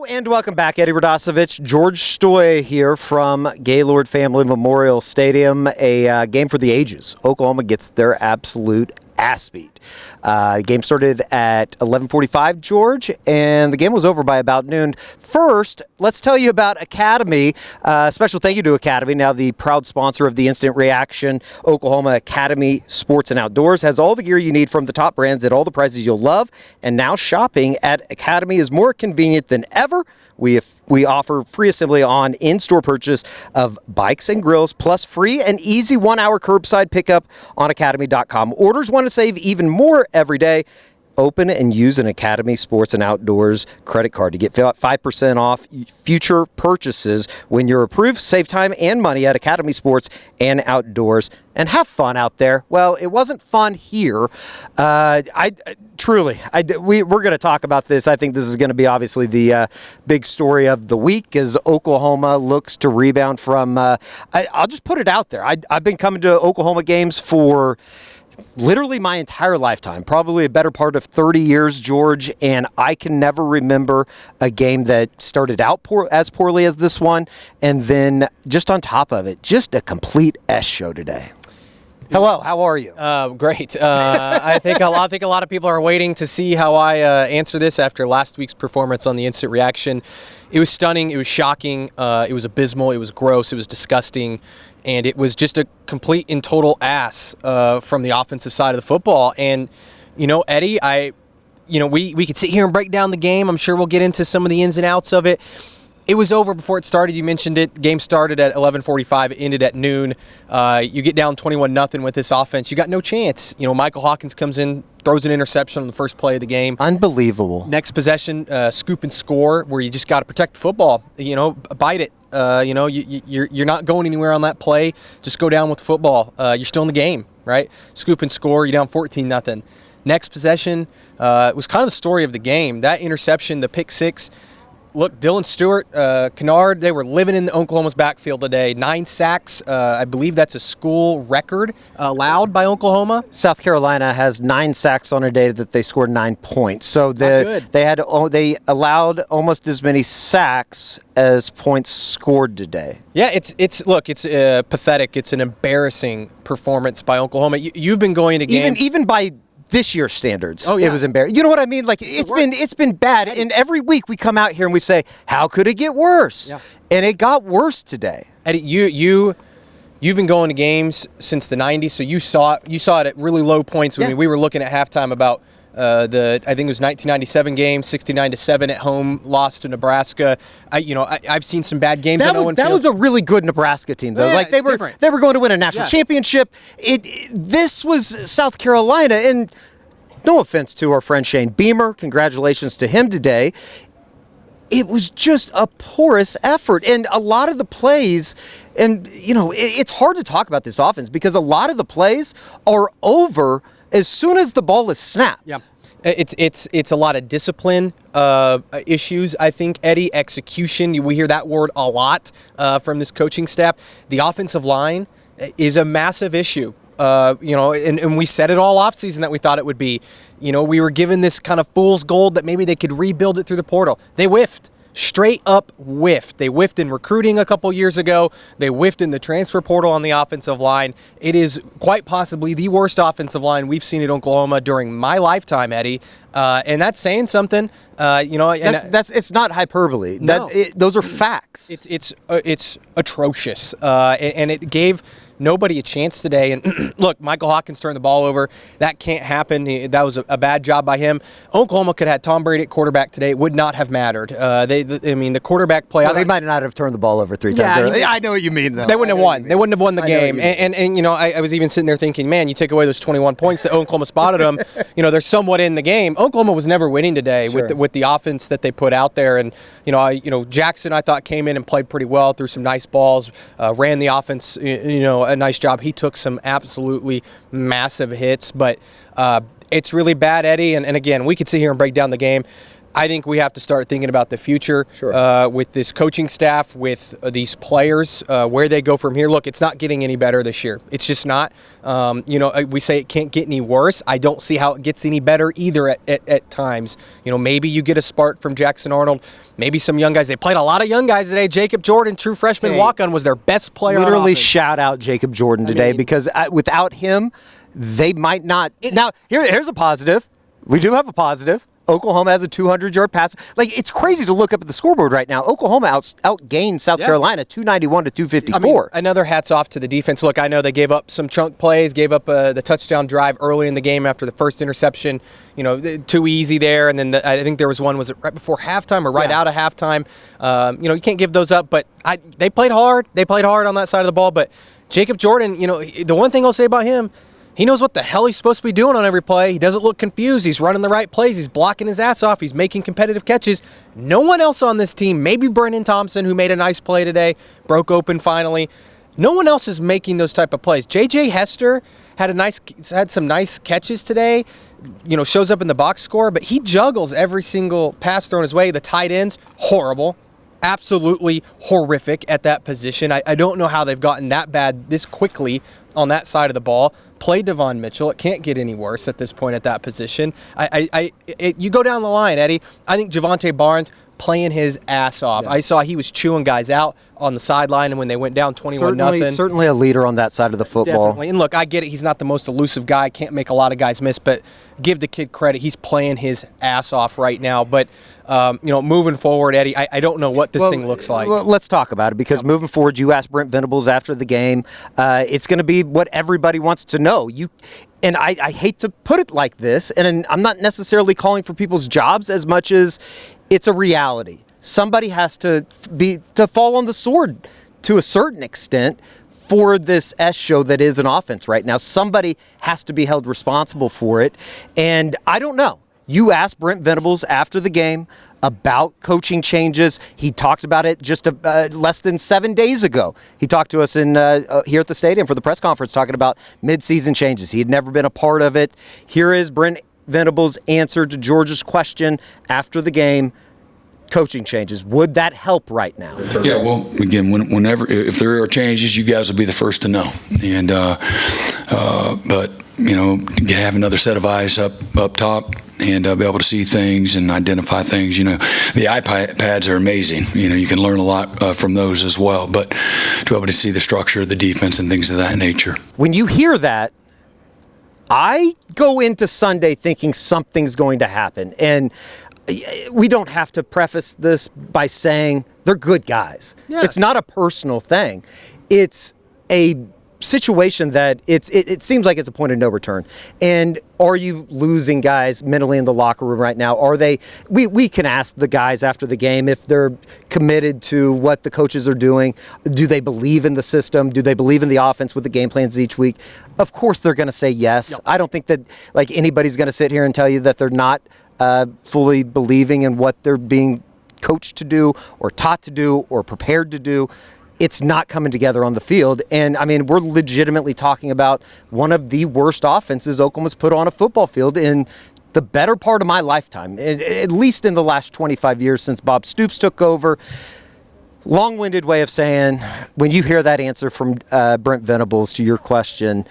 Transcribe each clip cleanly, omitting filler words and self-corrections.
And welcome back. Eddie Radosevich, George Stoy here from Gaylord Family Memorial Stadium. A game for the ages. Oklahoma gets their absolute ass beat. Game started at 11:45, George, and the game was over by about noon. First, let's tell you about Academy. Special thank you to Academy, now the proud sponsor of the Instant Reaction. Oklahoma Academy Sports and Outdoors has all the gear you need from the top brands at all the prices you'll love. And now shopping at Academy is more convenient than ever. We offer free assembly on in-store purchase of bikes and grills, plus free and easy 1-hour curbside pickup on academy.com. Orders want to save even more every day. Open and use an Academy Sports and Outdoors credit card to get 5% off future purchases when you're approved. Save time and money at Academy Sports and Outdoors, and have fun out there. Well, it wasn't fun here. We're going to talk about this. I think this is going to be obviously the big story of the week as Oklahoma looks to rebound from. I'll just put it out there. I've been coming to Oklahoma games for literally my entire lifetime, probably a better part of 30 years, George, and I can never remember a game that started out as poorly as this one, and then just on top of it, just a complete S show today. Hello, how are you? Great. I think a lot of people are waiting to see how I answer this after last week's performance on the Instant Reaction. It was stunning. It was shocking. It was abysmal. It was gross. It was disgusting. And it was just a complete and total ass from the offensive side of the football. And, Eddie, we could sit here and break down the game. I'm sure we'll get into some of the ins and outs of it. It was over before it started. You mentioned it. Game started at 11:45. It ended at noon. You get down 21-0 with this offense. You got no chance. Michael Hawkins comes in, throws an interception on the first play of the game. Unbelievable. Next possession, scoop and score, where you just got to protect the football. Bite it. You're not going anywhere on that play. Just go down with the football. You're still in the game, right? Scoop and score. You're down 14-0. Next possession, it was kind of the story of the game. That interception, the pick six. Look, Dylan Stewart, Kennard, they were living in Oklahoma's backfield today. 9 sacks. I believe that's a school record allowed by Oklahoma. South Carolina has 9 sacks on a day that they scored 9 points. So they allowed almost as many sacks as points scored today. Yeah, it's pathetic. It's an embarrassing performance by Oklahoma. You've been going to games even by this year's standards. Oh, yeah. It was embarrassing. You know what I mean? Like it's been bad. And every week we come out here and we say, how could it get worse? Yeah. And it got worse today. Eddie, you've been going to games since the 90s, so you saw it at really low points. I mean, we were looking at halftime about I think it was 1997 game, 69-7 at home, lost to Nebraska. I've seen some bad games on Owen Field. That was a really good Nebraska team, though. Yeah, they were going to win a national championship. This was South Carolina, and no offense to our friend Shane Beamer, congratulations to him today. It was just a porous effort, and a lot of the plays, and it's hard to talk about this offense because a lot of the plays are over as soon as the ball is snapped. Yeah. It's a lot of discipline issues, I think, Eddie. Execution, we hear that word a lot from this coaching staff. The offensive line is a massive issue. And we said it all offseason that we thought it would be. We were given this kind of fool's gold that maybe they could rebuild it through the portal. They whiffed. Straight up whiffed. They whiffed in recruiting a couple years ago. They whiffed in the transfer portal on the offensive line. It is quite possibly the worst offensive line we've seen at Oklahoma during my lifetime, Eddie. And that's saying something. It's not hyperbole. No. Those are facts. It's atrocious, and it gave nobody a chance today. And look, Michael Hawkins turned the ball over. That can't happen. That was a bad job by him. Oklahoma could have had Tom Brady at quarterback today. It would not have mattered. The quarterback play. Well, they might not have turned the ball over 3 times early. I know what you mean, though. They wouldn't have won. They wouldn't have won the game. And I was even sitting there thinking, man, you take away those 21 points that Oklahoma spotted them. They're somewhat in the game. Oklahoma was never winning today with the offense that they put out there. And Jackson, I thought, came in and played pretty well, threw some nice balls, ran the offense, a nice job. He took some absolutely massive hits, but it's really bad, Eddie. And again, we could sit here and break down the game. I think we have to start thinking about the future with this coaching staff, with these players, where they go from here. Look, it's not getting any better this year. It's just not. We say it can't get any worse. I don't see how it gets any better either at times. Maybe you get a spark from Jackson Arnold. Maybe some young guys. They played a lot of young guys today. Jacob Jordan, true freshman walk-on, was their best player. Literally shout out Jacob Jordan today because without him, they might not. Now, here's a positive. We do have a positive. Oklahoma has a 200-yard pass. Like, it's crazy to look up at the scoreboard right now. Oklahoma outgained South Carolina 291 to 254. Another hats off to the defense. Look, I know they gave up some chunk plays, gave up the touchdown drive early in the game after the first interception. Too easy there. And then I think there was one, was it right before halftime or right out of halftime? You can't give those up, but they played hard. They played hard on that side of the ball. But Jacob Jordan, the one thing I'll say about him, he knows what the hell he's supposed to be doing on every play. He doesn't look confused. He's running the right plays. He's blocking his ass off. He's making competitive catches. No one else on this team, maybe Brennan Thompson, who made a nice play today, broke open finally. No one else is making those type of plays. J.J. Hester had some nice catches today, shows up in the box score, but he juggles every single pass thrown his way. The tight ends, horrible. Absolutely horrific at that position. I don't know how they've gotten that bad this quickly on that side of the ball. Play Devon Mitchell. It can't get any worse at this point at that position. You go down the line, Eddie. I think Javonte Barnes playing his ass off. Yeah. I saw he was chewing guys out on the sideline, and when they went down 21-0. Certainly a leader on that side of the football. Definitely. And look, I get it. He's not the most elusive guy. Can't make a lot of guys miss, but give the kid credit. He's playing his ass off right now. But moving forward, Eddie, I don't know what this thing looks like. Well, let's talk about it because moving forward, you asked Brent Venables after the game. It's going to be what everybody wants to know. And I hate to put it like this, and I'm not necessarily calling for people's jobs as much as it's a reality. Somebody has to fall on the sword to a certain extent for this S show that is an offense right now. Somebody has to be held responsible for it. And I don't know. You asked Brent Venables after the game about coaching changes. He talked about it just less than 7 days ago. He talked to us here at the stadium for the press conference talking about midseason changes. He had never been a part of it. Here is Brent Venables' answer to George's question after the game. Coaching changes, would that help right now? Yeah, well, again, whenever, if there are changes, you guys will be the first to know. And but have another set of eyes up top and be able to see things and identify things. The iPads are amazing. You can learn a lot from those as well. But to be able to see the structure of the defense and things of that nature. When you hear that, I go into Sunday thinking something's going to happen, and we don't have to preface this by saying they're good guys. Yeah. It's not a personal thing. It's a situation that it seems like it's a point of no return. And are you losing guys mentally in the locker room right now? Are they? We can ask the guys after the game if they're committed to what the coaches are doing. Do they believe in the system? Do they believe in the offense with the game plans each week? Of course they're going to say yes. Yep. I don't think that anybody's going to sit here and tell you that they're not fully believing in what they're being coached to do or taught to do or prepared to do. It's not coming together on the field. And, we're legitimately talking about one of the worst offenses Oklahoma's put on a football field in the better part of my lifetime, at least in the last 25 years since Bob Stoops took over. Long-winded way of saying, when you hear that answer from Brent Venables to your question,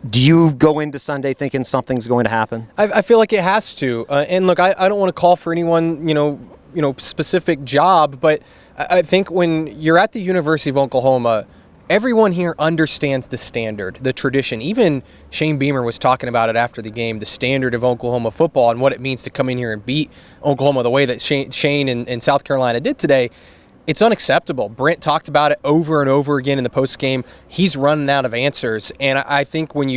do you go into Sunday thinking something's going to happen? I feel like it has to. And look, I don't want to call for anyone, specific job, but I think when you're at the University of Oklahoma, everyone here understands the standard, the tradition. Even Shane Beamer was talking about it after the game, the standard of Oklahoma football and what it means to come in here and beat Oklahoma the way that Shane and South Carolina did today. It's unacceptable. Brent talked about it over and over again in the postgame. He's running out of answers. And I think when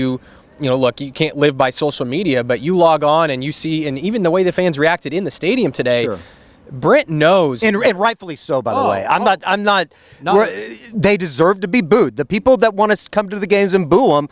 look, you can't live by social media, but you log on and you see, and even the way the fans reacted in the stadium today, sure. Brent knows. And rightfully so, by the way. I'm not. They deserve to be booed. The people that want to come to the games and boo them,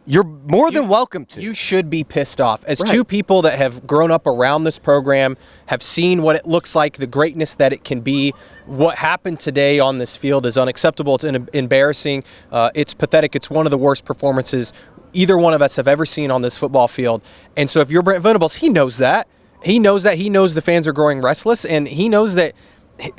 you're more than welcome to. You should be pissed off. As two people that have grown up around this program, have seen what it looks like, the greatness that it can be, what happened today on this field is unacceptable. It's embarrassing. It's pathetic. It's one of the worst performances either one of us have ever seen on this football field. And so if you're Brent Venables, he knows that. He knows that. He knows the fans are growing restless, and he knows that,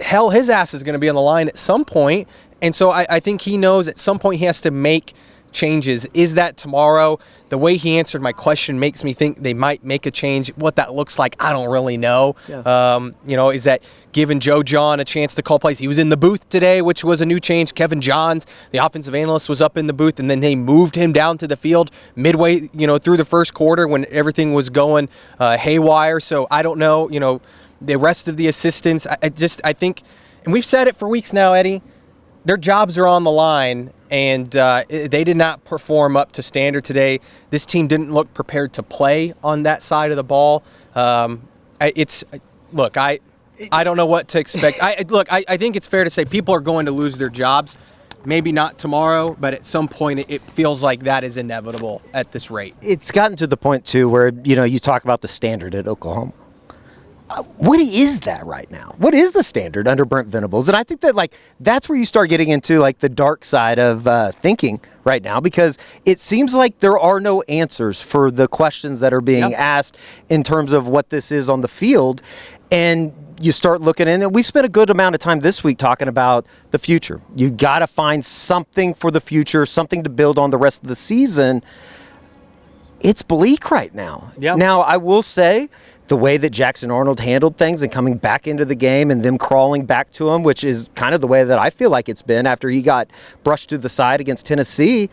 hell, his ass is going to be on the line at some point. And so I think he knows at some point he has to make changes. Is that tomorrow? The way he answered my question makes me think they might make a change. What that looks like, I don't really know. Yeah. Is that giving Joe John a chance to call plays? He was in the booth today, which was a new change. Kevin Johns, the offensive analyst, was up in the booth, and then they moved him down to the field midway, through the first quarter when everything was going haywire. So I don't know, the rest of the assistants. I think, and we've said it for weeks now, Eddie, their jobs are on the line, and they did not perform up to standard today. This team didn't look prepared to play on that side of the ball. I don't know what to expect. I think it's fair to say people are going to lose their jobs. Maybe not tomorrow, but at some point it feels like that is inevitable at this rate. It's gotten to the point, too, where, you talk about the standard at Oklahoma. What is that right now? What is the standard under Brent Venables? And I think that, that's where you start getting into, the dark side of thinking right now, because it seems like there are no answers for the questions that are being asked in terms of what this is on the field. And you start looking in, and we spent a good amount of time this week talking about the future. You got to find something for the future, something to build on the rest of the season. It's bleak right now. Yep. Now, I will say, the way that Jackson Arnold handled things and coming back into the game and them crawling back to him, which is kind of the way that I feel like it's been after he got brushed to the side against Tennessee,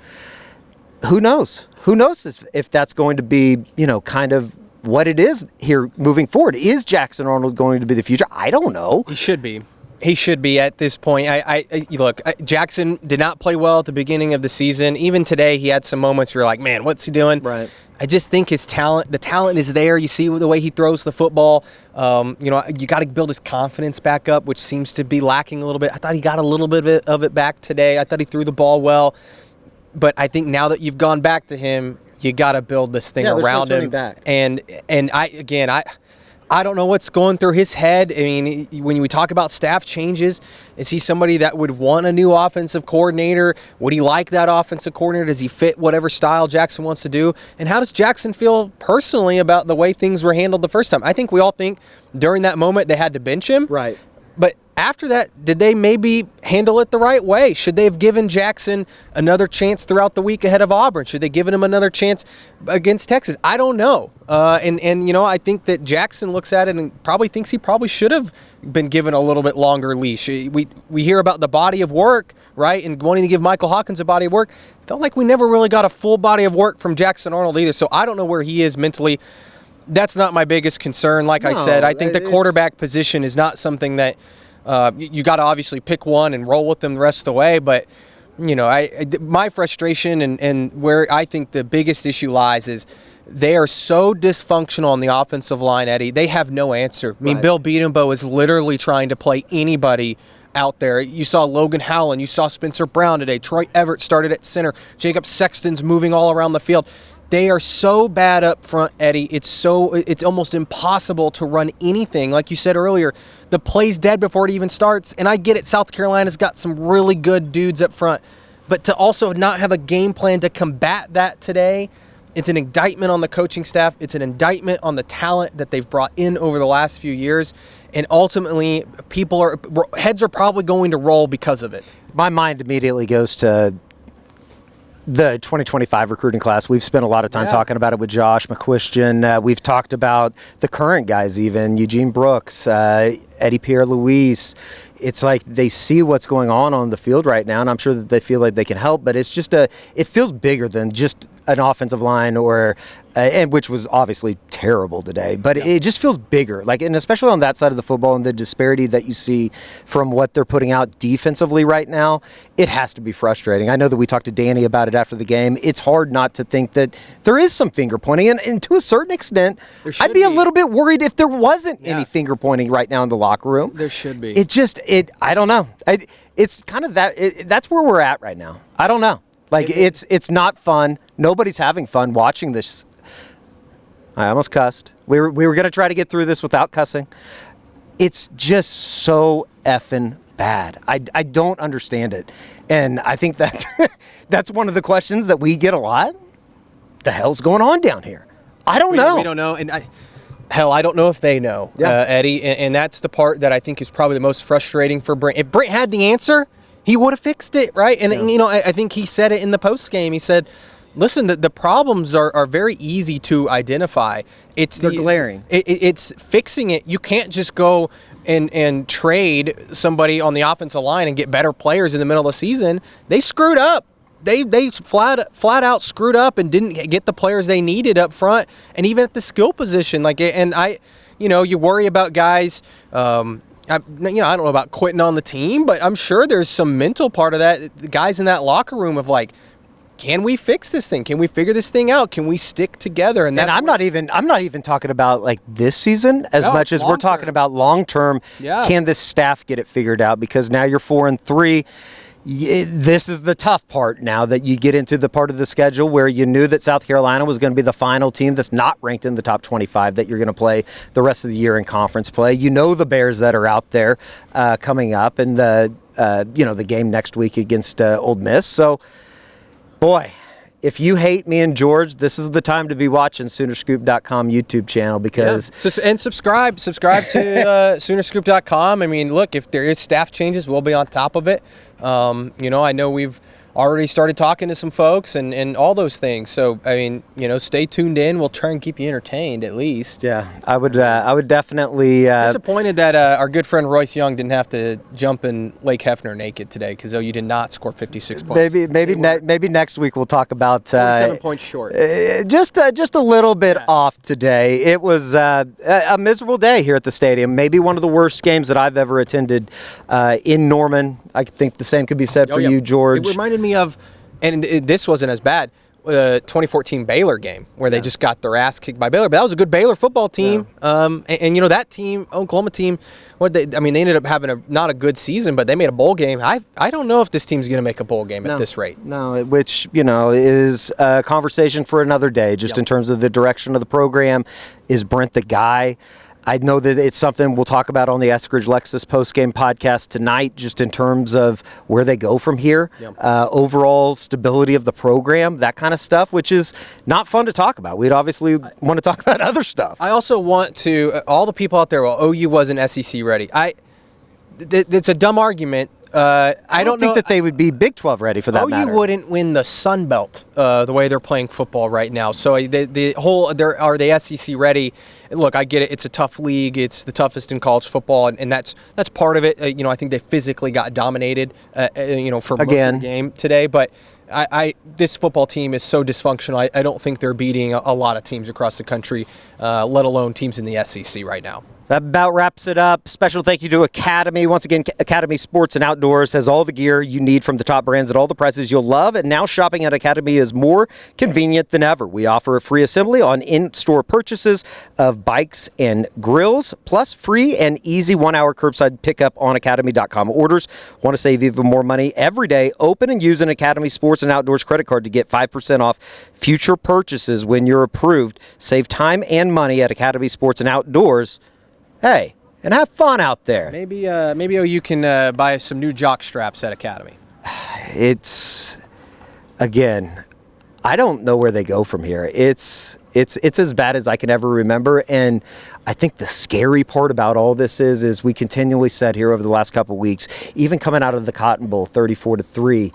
who knows? Who knows if that's going to be, kind of what it is here moving forward. Is Jackson Arnold going to be the future? I don't know. He should be. He should be at this point. Look, Jackson did not play well at the beginning of the season. Even today, he had some moments where you're like, man, what's he doing? Right. I just think the talent is there. You see the way he throws the football. You got to build his confidence back up, which seems to be lacking a little bit. I thought he got a little bit of it back today. I thought he threw the ball well. But I think now that you've gone back to him, you got to build this thing around him. Back. And I don't know what's going through his head. I mean, when we talk about staff changes, is he somebody that would want a new offensive coordinator? Would he like that offensive coordinator? Does he fit whatever style Jackson wants to do? And how does Jackson feel personally about the way things were handled the first time? I think we all think during that moment they had to bench him. Right. But after that, did they maybe handle it the right way? Should they have given Jackson another chance throughout the week ahead of Auburn? Should they have given him another chance against Texas? I don't know. I think that Jackson looks at it and probably thinks he probably should have been given a little bit longer leash. We hear about the body of work, right, and wanting to give Michael Hawkins a body of work. Felt like we never really got a full body of work from Jackson Arnold either, so I don't know where he is mentally. That's not my biggest concern. Like I said, I think the quarterback position is not something that you got to obviously pick one and roll with them the rest of the way. But, my frustration and where I think the biggest issue lies is they are so dysfunctional on the offensive line, Eddie. They have no answer. I mean, Bill Beatenbow is literally trying to play anybody out there. You saw Logan Howland. You saw Spencer Brown today. Troy Everett started at center. Jacob Sexton's moving all around the field. They are so bad up front, Eddie. It's almost impossible to run anything. Like you said earlier, the play's dead before it even starts. And I get it, South Carolina's got some really good dudes up front. But to also not have a game plan to combat that today, it's an indictment on the coaching staff. It's an indictment on the talent that they've brought in over the last few years. And ultimately, heads are probably going to roll because of it. My mind immediately goes to the 2025 recruiting class. We've spent a lot of time talking about it with Josh McQuistion. We've talked about the current guys even, Eugene Brooks, Eddie Pierre-Louis. It's like they see what's going on the field right now, and I'm sure that they feel like they can help, but it's just it feels bigger than just an offensive line and which was obviously terrible today, but it just feels bigger, and especially on that side of the football and the disparity that you see from what they're putting out defensively right now, it has to be frustrating. I know that we talked to Danny about it after the game. It's hard not to think that there is some finger pointing, and to a certain extent, I'd be a little bit worried if there wasn't any finger pointing right now in the locker room. There should be. I don't know. It's kind of that's where we're at right now. I don't know. It's not fun. Nobody's having fun watching this. I almost cussed. We were going to try to get through this without cussing. It's just so effing bad. I don't understand it. And I think that's that's one of the questions that we get a lot. The hell's going on down here? I don't know. We don't know. And Hell, I don't know if they know, Eddie, and that's the part that I think is probably the most frustrating for Brent. If Brent had the answer, he would have fixed it, right? And I think he said it in the post game. He said, "Listen, the problems are very easy to identify. They're glaring. It's fixing it. You can't just go and trade somebody on the offensive line and get better players in the middle of the season. They screwed up. They flat out screwed up and didn't get the players they needed up front, and even at the skill position. You worry about guys. I don't know about quitting on the team, but I'm sure there's some mental part of that. The guys in that locker room of like, can we fix this thing? Can we figure this thing out? Can we stick together? And I'm not even talking about like this season as much as we're talking about long term. Yeah. Can this staff get it figured out? Because now you're 4-3. This is the tough part now that you get into the part of the schedule where you knew that South Carolina was going to be the final team that's not ranked in the top 25 that you're going to play the rest of the year in conference play. You know the Bears that are out there coming up, and the game next week against Ole Miss. So, boy, if you hate me and George, this is the time to be watching Soonerscoop.com YouTube channel because and subscribe to Soonerscoop.com. I mean, look, if there is staff changes, we'll be on top of it. I know we've already started talking to some folks and all those things. So, I mean, stay tuned in. We'll try and keep you entertained at least. Yeah, I would definitely. Disappointed that our good friend Royce Young didn't have to jump in Lake Hefner naked today because you did not score 56 points. Maybe next week we'll talk about 7 points short. Just a little bit off today. It was a miserable day here at the stadium. Maybe one of the worst games that I've ever attended in Norman. I think the same could be said for you, George. It reminded me of, and this wasn't as bad, 2014 Baylor game where they just got their ass kicked by Baylor. But that was a good Baylor football team. Yeah. That team, Oklahoma team, they ended up having not a good season, but they made a bowl game. I don't know if this team's going to make a bowl game at this rate. No, which, is a conversation for another day, just in terms of the direction of the program. Is Brent the guy? I know that it's something we'll talk about on the Eskridge Lexus postgame podcast tonight, just in terms of where they go from here, overall stability of the program, that kind of stuff, which is not fun to talk about. We'd obviously want to talk about other stuff. I also want to, all the people out there, OU wasn't SEC ready. It's a dumb argument. I don't think that they would be Big 12 ready for that matter. OU wouldn't win the Sun Belt the way they're playing football right now. So are they SEC ready? Look, I get it. It's a tough league. It's the toughest in college football, and that's part of it. I think they physically got dominated, for most of the game today. But this football team is so dysfunctional. I don't think they're beating a lot of teams across the country, let alone teams in the SEC right now. That about wraps it up. Special thank you to Academy. Once again, Academy Sports and Outdoors has all the gear you need from the top brands at all the prices you'll love. And now shopping at Academy is more convenient than ever. We offer a free assembly on in-store purchases of bikes and grills, plus free and easy 1-hour curbside pickup on academy.com orders. Want to save even more money every day? Open and use an Academy Sports and Outdoors credit card to get 5% off future purchases when you're approved. Save time and money at Academy Sports and Outdoors. Hey, and have fun out there. Maybe you can buy some new jock straps at Academy. It's, again, I don't know where they go from here. It's as bad as I can ever remember, and I think the scary part about all this is we continually said here over the last couple of weeks, even coming out of the Cotton Bowl 34-3,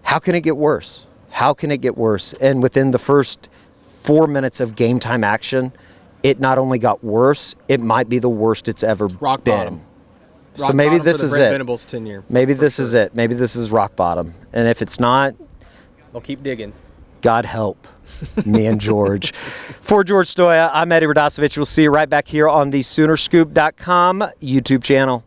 how can it get worse? How can it get worse? And within the first 4 minutes of game time action, it not only got worse, it might be the worst it's ever rock been. Bottom. So maybe this is it. Venables tenure. Maybe this is it. Maybe this is rock bottom. And if it's not, they'll keep digging. God help me and George. For George Stoya, I'm Eddie Radosevich. We'll see you right back here on the Soonerscoop.com YouTube channel.